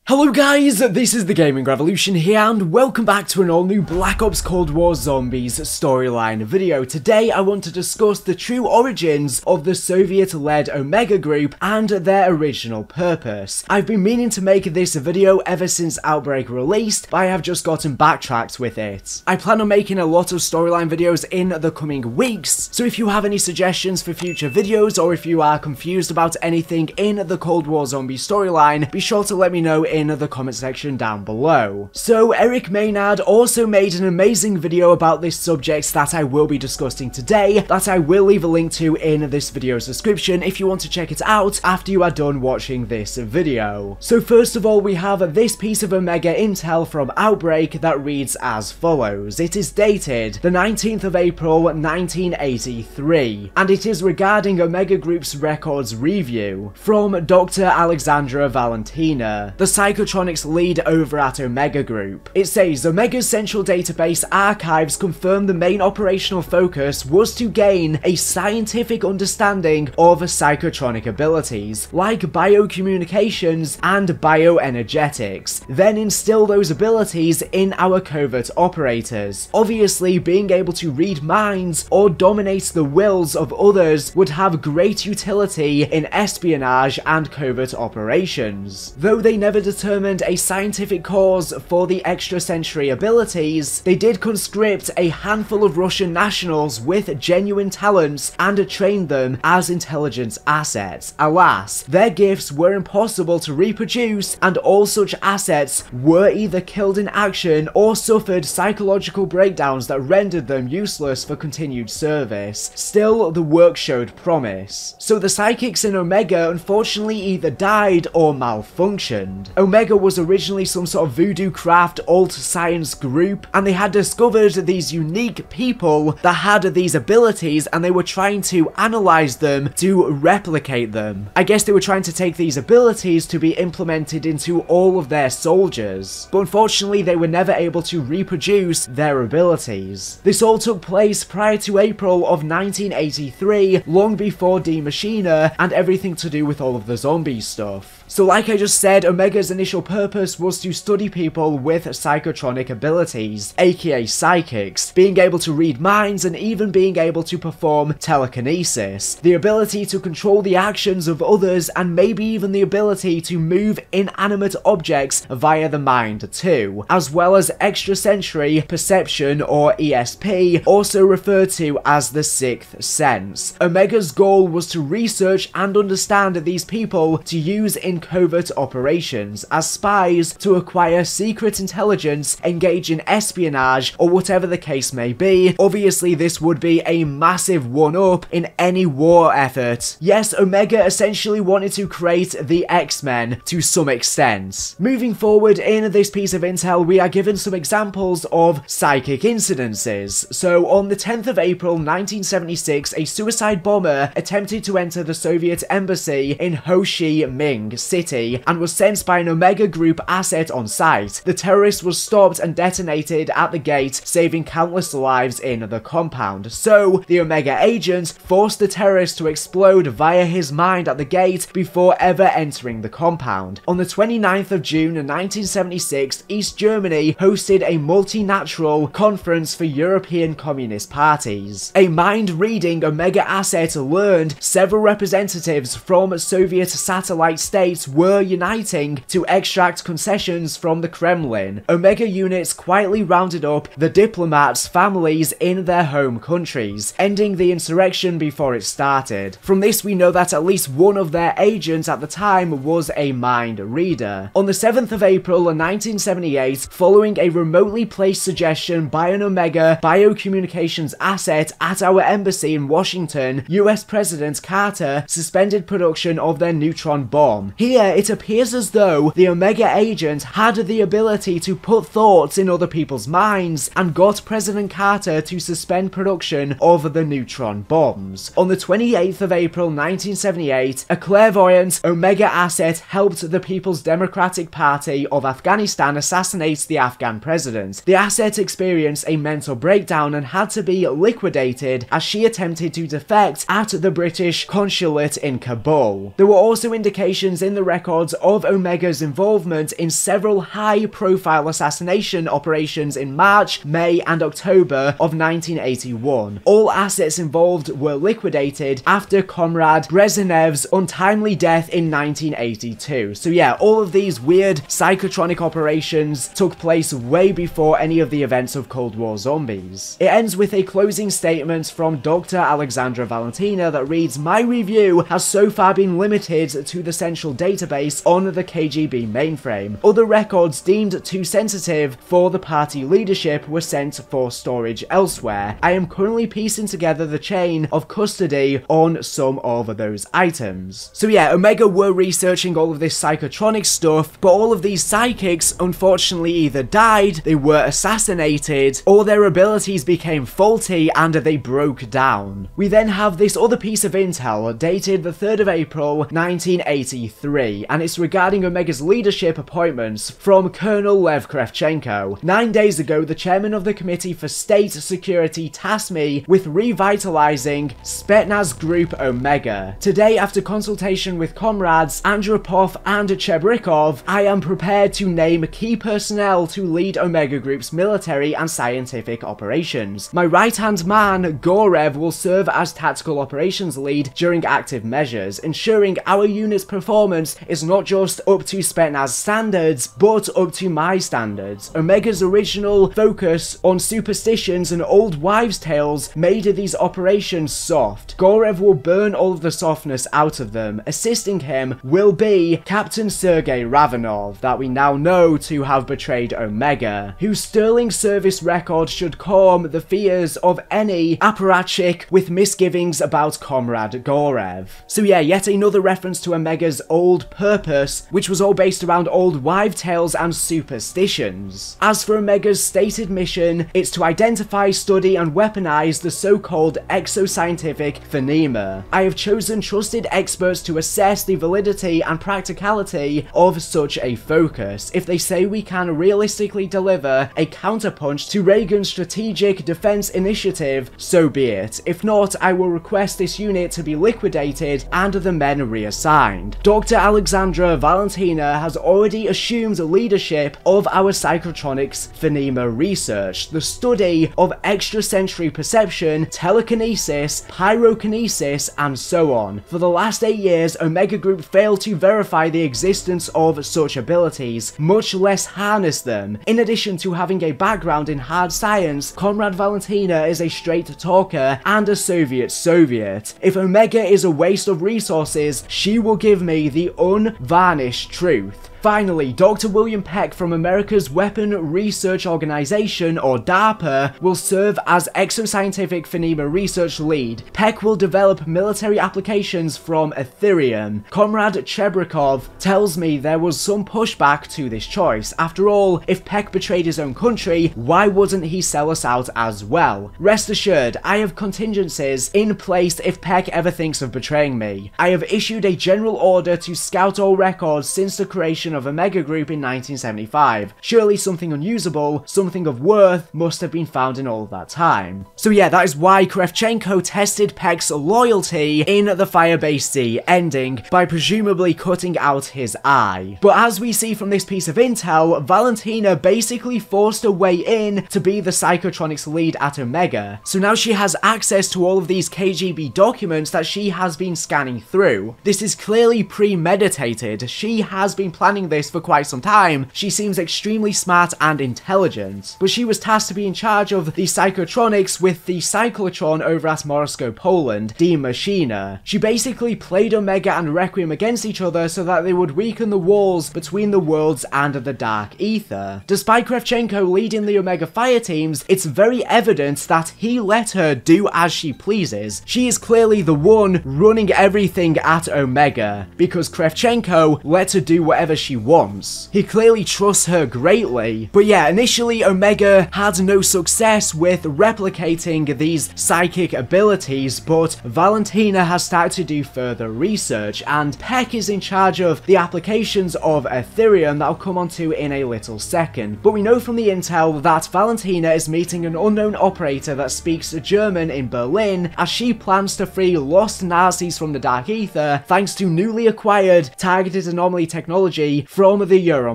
Hello guys, this is the Gaming Revolution here and welcome back to an all new Black Ops Cold War Zombies storyline video. Today I want to discuss the true origins of the Soviet-led Omega Group and their original purpose. I've been meaning to make this video ever since Outbreak released, but I have just gotten backtracked with it. I plan on making a lot of storyline videos in the coming weeks, so if you have any suggestions for future videos or if you are confused about anything in the Cold War Zombie storyline, be sure to let me know in the comment section down below. So Eric Maynard also made an amazing video about this subject that I will be discussing today, that I will leave a link to in this video's description if you want to check it out after you are done watching this video. So first of all, we have this piece of Omega intel from Outbreak that reads as follows. It is dated the 19th of April 1983, and it is regarding Omega Group's records review from Dr. Alexandra Valentina, the Psychotronic's lead over at Omega Group. It says, Omega's central database archives confirm the main operational focus was to gain a scientific understanding of psychotronic abilities, like biocommunications and bioenergetics, then instill those abilities in our covert operators. Obviously, being able to read minds or dominate the wills of others would have great utility in espionage and covert operations. Though they never determined a scientific cause for the extrasensory abilities, they did conscript a handful of Russian nationals with genuine talents and trained them as intelligence assets. Alas, their gifts were impossible to reproduce, and all such assets were either killed in action or suffered psychological breakdowns that rendered them useless for continued service. Still, the work showed promise. So the psychics in Omega unfortunately either died or malfunctioned. Omega was originally some sort of voodoo craft alt science group, and they had discovered these unique people that had these abilities, and they were trying to analyze them to replicate them. I guess they were trying to take these abilities to be implemented into all of their soldiers, but unfortunately they were never able to reproduce their abilities. This all took place prior to April of 1983, long before D Machina and everything to do with all of the zombie stuff. So like I just said, Omega's initial purpose was to study people with psychotronic abilities, aka psychics, being able to read minds and even being able to perform telekinesis, the ability to control the actions of others, and maybe even the ability to move inanimate objects via the mind too, as well as extrasensory perception or ESP, also referred to as the sixth sense. Omega's goal was to research and understand these people to use in covert operations as spies to acquire secret intelligence, engage in espionage, or whatever the case may be. Obviously, this would be a massive one-up in any war effort. Yes, Omega essentially wanted to create the X-Men to some extent. Moving forward in this piece of intel, we are given some examples of psychic incidences. So on the 10th of April 1976, a suicide bomber attempted to enter the Soviet embassy in Ho Chi Minh City and was sent by an Omega Group asset on site. The terrorist was stopped and detonated at the gate, saving countless lives in the compound. So the Omega agent forced the terrorist to explode via his mind at the gate before ever entering the compound. On the 29th of June 1976, East Germany hosted a multinational conference for European communist parties. A mind-reading Omega asset learned several representatives from Soviet satellite states were uniting to extract concessions from the Kremlin. Omega units quietly rounded up the diplomats' families in their home countries, ending the insurrection before it started. From this, we know that at least one of their agents at the time was a mind reader. On the 7th of April 1978, following a remotely placed suggestion by an Omega biocommunications asset at our embassy in Washington, US President Carter suspended production of their neutron bomb. Here, it appears as though the Omega agent had the ability to put thoughts in other people's minds and got President Carter to suspend production of the neutron bombs. On the 28th of April 1978, a clairvoyant Omega asset helped the People's Democratic Party of Afghanistan assassinate the Afghan president. The asset experienced a mental breakdown and had to be liquidated as she attempted to defect at the British consulate in Kabul. There were also indications in the records of Omega's involvement in several high-profile assassination operations in March, May, and October of 1981. All assets involved were liquidated after Comrade Brezhnev's untimely death in 1982. So yeah, all of these weird psychotronic operations took place way before any of the events of Cold War Zombies. It ends with a closing statement from Dr. Alexandra Valentina that reads, "My review has so far been limited to the central database on the KGB mainframe. Other records deemed too sensitive for the party leadership were sent for storage elsewhere. I am currently piecing together the chain of custody on some of those items." So yeah, Omega were researching all of this psychotronic stuff, but all of these psychics unfortunately either died, they were assassinated, or their abilities became faulty and they broke down. We then have this other piece of intel dated the 3rd of April 1983, and it's regarding Omega's leadership appointments from Colonel Lev Kravchenko. 9 days ago, the chairman of the Committee for State Security tasked me with revitalizing Spetsnaz Group Omega. Today, after consultation with comrades Andropov and Chebrikov, I am prepared to name key personnel to lead Omega Group's military and scientific operations. My right-hand man, Gorev, will serve as tactical operations lead during active measures, ensuring our unit's performance is not just up to Spetsnaz standards, but up to my standards. Omega's original focus on superstitions and old wives' tales made these operations soft. Gorev will burn all of the softness out of them. Assisting him will be Captain Sergei Ravanov, that we now know to have betrayed Omega, whose sterling service record should calm the fears of any apparatchik with misgivings about Comrade Gorev. So yeah, yet another reference to Omega's old purpose, which was all based around old wives' tales and superstitions. As for Omega's stated mission, it's to identify, study, and weaponize the so-called exoscientific phenomena. I have chosen trusted experts to assess the validity and practicality of such a focus. If they say we can realistically deliver a counterpunch to Reagan's strategic defense initiative, so be it. If not, I will request this unit to be liquidated and the men reassigned. Dr. Alexandra Valentina has already assumed leadership of our Psychotronics phenomena research, the study of extrasensory perception, telekinesis, pyrokinesis, and so on. For the last 8 years, Omega Group failed to verify the existence of such abilities, much less harness them. In addition to having a background in hard science, Comrade Valentina is a straight talker and a Soviet. If Omega is a waste of resources, she will give me the unvarnished truth. Finally, Dr. William Peck from America's Weapon Research Organization, or DARPA, will serve as Exoscientific Phenomena Research Lead. Peck will develop military applications from Aethereum. Comrade Chebrikov tells me there was some pushback to this choice. After all, if Peck betrayed his own country, why wouldn't he sell us out as well? Rest assured, I have contingencies in place if Peck ever thinks of betraying me. I have issued a general order to scout all records since the creation of Omega Group in 1975. Surely something unusable, something of worth, must have been found in all that time. So yeah, that is why Kravchenko tested Peck's loyalty in the Firebase Z ending by presumably cutting out his eye. But as we see from this piece of intel, Valentina basically forced her way in to be the Psychotronics lead at Omega. So now she has access to all of these KGB documents that she has been scanning through. This is clearly premeditated. She has been planning this for quite some time. She seems extremely smart and intelligent, but she was tasked to be in charge of the Psychotronics with the cyclotron over at Moscow, Poland, Die Maschine. She basically played Omega and Requiem against each other so that they would weaken the walls between the worlds and the dark ether. Despite Kravchenko leading the Omega fire teams, it's very evident that he let her do as she pleases. She is clearly the one running everything at Omega, because Kravchenko let her do whatever she wants. He clearly trusts her greatly. But yeah, initially Omega had no success with replicating these psychic abilities, but Valentina has started to do further research, and Peck is in charge of the applications of Aethereum that I'll come onto in a little second. But we know from the intel that Valentina is meeting an unknown operator that speaks German in Berlin, as she plans to free lost Nazis from the Dark Aether thanks to newly acquired targeted anomaly technology from the Ural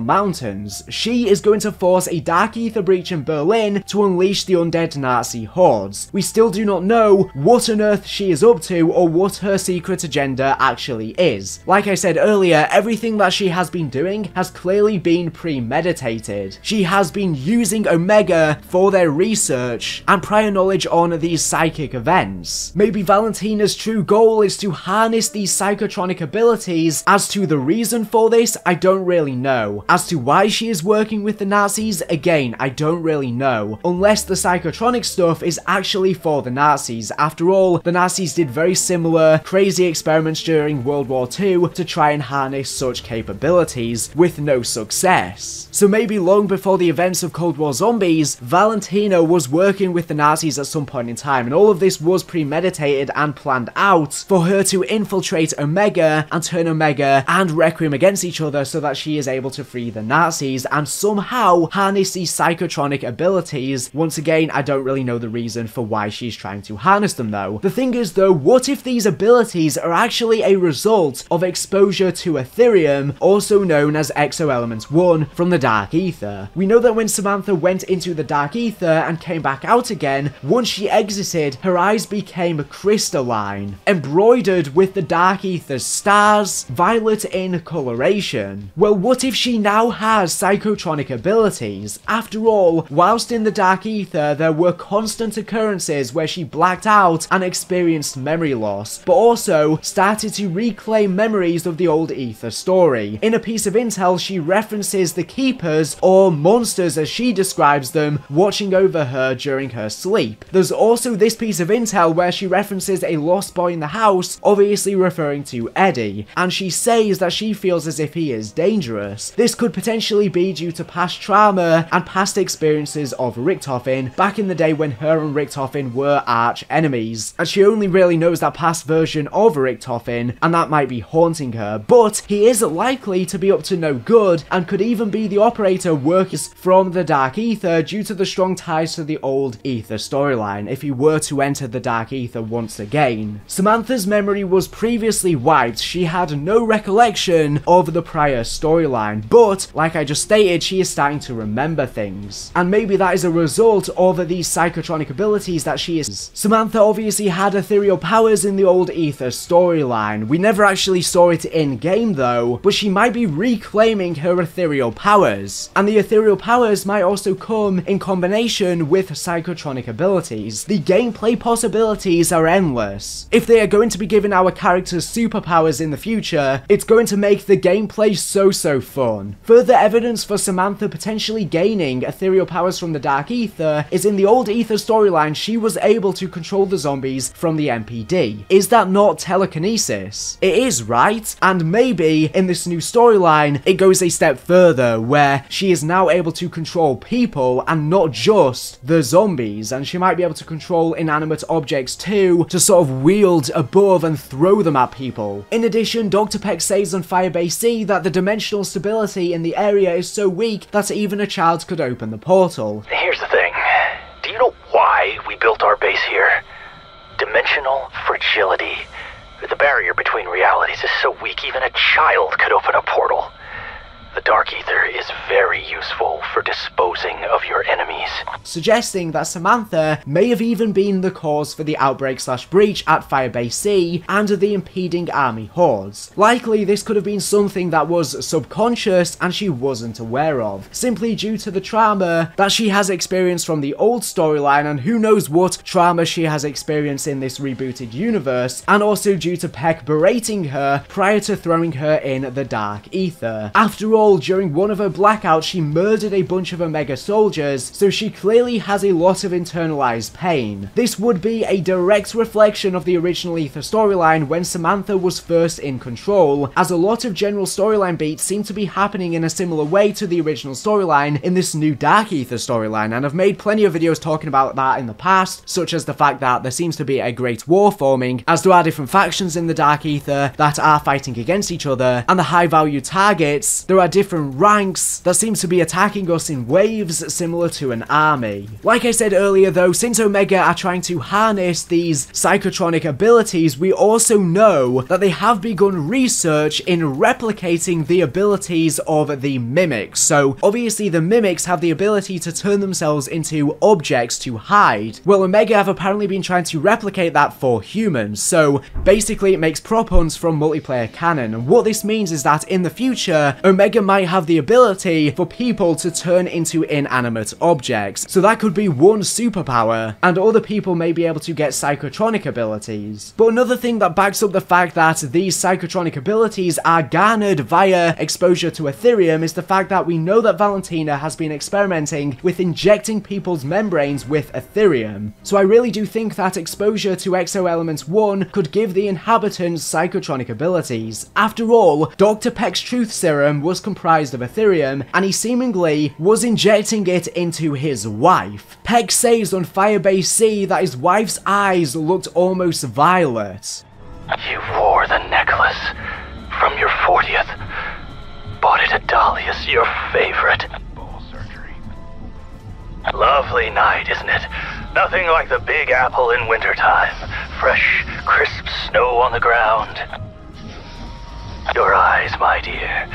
Mountains. She is going to force a Dark Aether breach in Berlin to unleash the undead Nazi hordes. We still do not know what on earth she is up to or what her secret agenda actually is. Like I said earlier, everything that she has been doing has clearly been premeditated. She has been using Omega for their research and prior knowledge on these psychic events. Maybe Valentina's true goal is to harness these psychotronic abilities. As to the reason for this, I don't really know. As to why she is working with the Nazis, again, I don't really know. Unless the psychotronic stuff is actually for the Nazis. After all, the Nazis did very similar crazy experiments during World War II to try and harness such capabilities with no success. So maybe long before the events of Cold War Zombies, Valentina was working with the Nazis at some point in time, and all of this was premeditated and planned out for her to infiltrate Omega and turn Omega and Requiem against each other so that she is able to free the Nazis and somehow harness these psychotronic abilities. Once again, I don't really know the reason for why she's trying to harness them though. The thing is though, what if these abilities are actually a result of exposure to Aethereum, also known as Exo-Element 1 from the Dark Aether? We know that when Samantha went into the Dark Aether and came back out again, once she exited, her eyes became crystalline, embroidered with the Dark Aether's stars, violet in coloration. Well, what if she now has psychotronic abilities? After all, whilst in the Dark Aether, there were constant occurrences where she blacked out and experienced memory loss, but also started to reclaim memories of the old Aether story. In a piece of intel, she references the Keepers, or monsters as she describes them, watching over her during her sleep. There's also this piece of intel where she references a lost boy in the house, obviously referring to Eddie, and she says that she feels as if he is dangerous. This could potentially be due to past trauma and past experiences of Richtofen back in the day when her and Richtofen were arch enemies, and she only really knows that past version of Richtofen, and that might be haunting her, but he is likely to be up to no good and could even be the operator working from the Dark Aether due to the strong ties to the old Aether storyline if he were to enter the Dark Aether once again. Samantha's memory was previously wiped, she had no recollection of the prior storyline, but like I just stated, she is starting to remember things, and maybe that is a result of these psychotronic abilities that she is. Samantha obviously had ethereal powers in the old Aether storyline. We never actually saw it in game though, but she might be reclaiming her ethereal powers, and the ethereal powers might also come in combination with psychotronic abilities. The gameplay possibilities are endless. If they are going to be giving our characters superpowers in the future, it's going to make the gameplay so fun. Further evidence for Samantha potentially gaining ethereal powers from the Dark Aether is in the old Aether storyline. She was able to control the zombies from the MPD. Is that not telekinesis? It is, right? And maybe in this new storyline, it goes a step further where she is now able to control people and not just the zombies, and she might be able to control inanimate objects too, to sort of wield above and throw them at people. In addition, Dr. Peck says on Firebase Z that the dimensional stability in the area is so weak that even a child could open the portal. Here's the thing. Do you know why we built our base here? Dimensional fragility. The barrier between realities is so weak even a child could open a portal. The Dark Aether is very useful for disposing of your enemies. Suggesting that Samantha may have even been the cause for the outbreak/breach at Firebase Z and the impeding army hordes. Likely this could have been something that was subconscious and she wasn't aware of, simply due to the trauma that she has experienced from the old storyline, and who knows what trauma she has experienced in this rebooted universe, and also due to Peck berating her prior to throwing her in the Dark Aether. After all, during one of her blackouts, she murdered a bunch of Omega soldiers, so she clearly clearly has a lot of internalized pain. This would be a direct reflection of the original Aether storyline when Samantha was first in control, as a lot of general storyline beats seem to be happening in a similar way to the original storyline in this new Dark Aether storyline, and I've made plenty of videos talking about that in the past, such as the fact that there seems to be a great war forming, as there are different factions in the Dark Aether that are fighting against each other, and the high value targets, there are different ranks that seem to be attacking us in waves similar to an army. Like I said earlier though, since Omega are trying to harness these Psychotronic abilities, we also know that they have begun research in replicating the abilities of the mimics. So obviously the mimics have the ability to turn themselves into objects to hide. Well, Omega have apparently been trying to replicate that for humans, so basically it makes prop hunts from multiplayer canon, and what this means is that in the future, Omega might have the ability for people to turn into inanimate objects. So that could be one superpower, and other people may be able to get Psychotronic abilities. But another thing that backs up the fact that these Psychotronic abilities are garnered via exposure to Aethereum is the fact that we know that Valentina has been experimenting with injecting people's membranes with Aethereum. So I really do think that exposure to Exoelement 1 could give the inhabitants Psychotronic abilities. After all, Dr. Peck's truth serum was comprised of Aethereum, and he seemingly was injecting it into his wife. Peck says on Firebase Z that his wife's eyes looked almost violet. You wore the necklace from your 40th. Bought it at Dahlia's, your favorite. Lovely night, isn't it? Nothing like the Big Apple in wintertime. Fresh, crisp snow on the ground. Your eyes, my dear.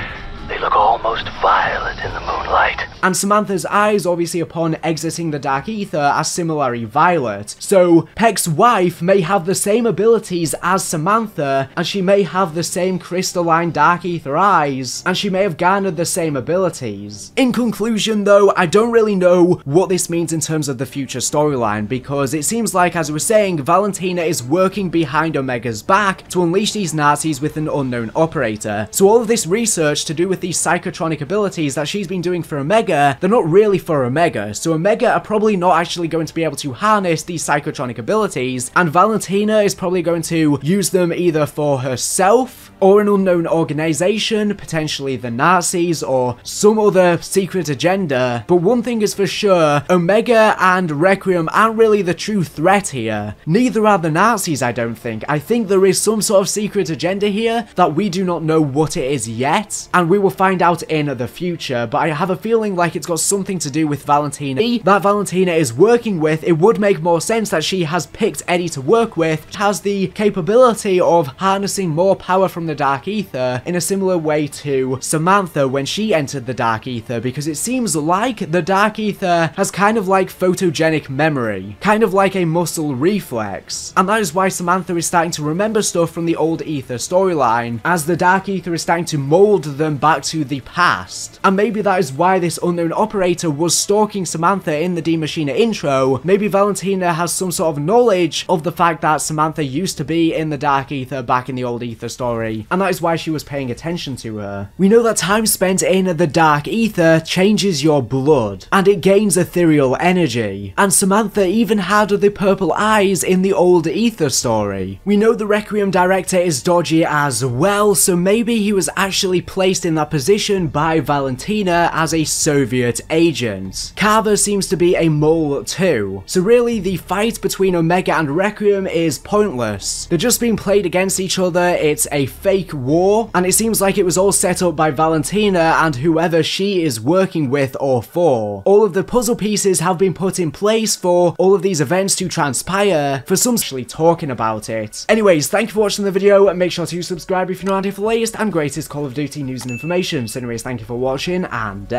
They look almost violet in the moonlight. And Samantha's eyes, obviously upon exiting the Dark Aether, are similarly violet. So Peck's wife may have the same abilities as Samantha, and she may have the same crystalline Dark Aether eyes, and she may have garnered the same abilities. In conclusion though, I don't really know what this means in terms of the future storyline, because it seems like, as I was saying, Valentina is working behind Omega's back to unleash these Nazis with an unknown operator. So all of this research to do with these Psychotronic abilities that she's been doing for Omega, they're not really for Omega, so Omega are probably not actually going to be able to harness these Psychotronic abilities, and Valentina is probably going to use them either for herself or an unknown organization, potentially the Nazis or some other secret agenda. But one thing is for sure, Omega and Requiem aren't really the true threat here. Neither are the Nazis, I don't think. I think there is some sort of secret agenda here that we do not know what it is yet, and we will find out in the future, but I have a feeling like it's got something to do with Valentina that Valentina is working with. It would make more sense that she has picked Eddie to work with, which has the capability of harnessing more power from the Dark Aether in a similar way to Samantha when she entered the Dark Aether, because it seems like the Dark Aether has kind of like photogenic memory, kind of like a muscle reflex, and that is why Samantha is starting to remember stuff from the old Aether storyline, as the Dark Aether is starting to mold them back to the past. And maybe that is why this unknown operator was stalking Samantha in the D Machina intro. Maybe Valentina has some sort of knowledge of the fact that Samantha used to be in the Dark Aether back in the old Aether story, and that is why she was paying attention to her. We know that time spent in the Dark Aether changes your blood, and it gains ethereal energy, and Samantha even had the purple eyes in the old Aether story. We know the Requiem director is dodgy as well, so maybe he was actually placed in that position by Valentina as a Soviet agent. Carver seems to be a mole too, so really the fight between Omega and Requiem is pointless. They're just being played against each other, it's a fake war, and it seems like it was all set up by Valentina and whoever she is working with or for. All of the puzzle pieces have been put in place for all of these events to transpire, for some actually talking about it. Anyways, thank you for watching the video, and make sure to subscribe if you're not here for the latest and greatest Call of Duty news and information. So anyways, thank you for watching, and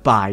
bye.